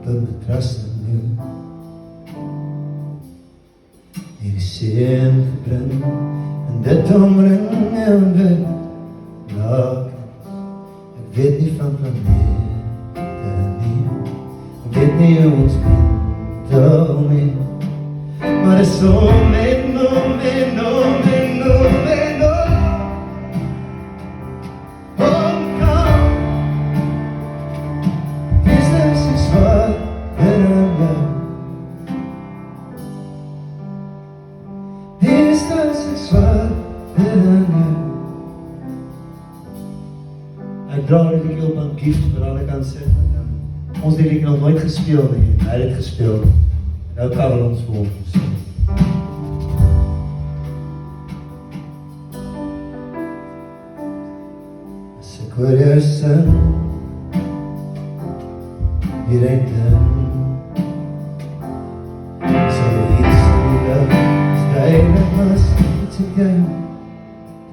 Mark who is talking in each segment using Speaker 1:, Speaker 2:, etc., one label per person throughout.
Speaker 1: put my trust in you. Jeg vil se en forbrønn, men det tomren er en vei naken. Jeg vet ni fra planeten min, jeg vet ni jordens vind og min. Men det er så min og min og min og min og omkom. Hvis det er så svart, er det jeg. Hvis det er så svart, er det jeg. Ek dra dit ek op aan gift vir alle kan sê. Ons het dit nog nooit gespeel nie. Hy het dit gespeel. Nou kan ons voor ons sê. As ek hoor jou sing, hier en dan, sal iets in die dag stijnig was, iets het jou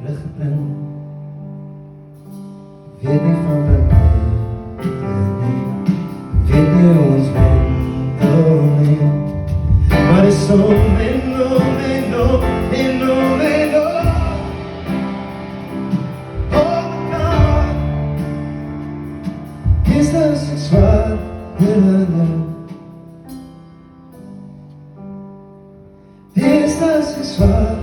Speaker 1: terugbring. Ik weet niet van de ik weet niet hoe ons bent, oh nee. Maar het is zo min, oh min, oh min, oh min, oh. Oh my God, is dat zo zwaar, is dat zo zwaar,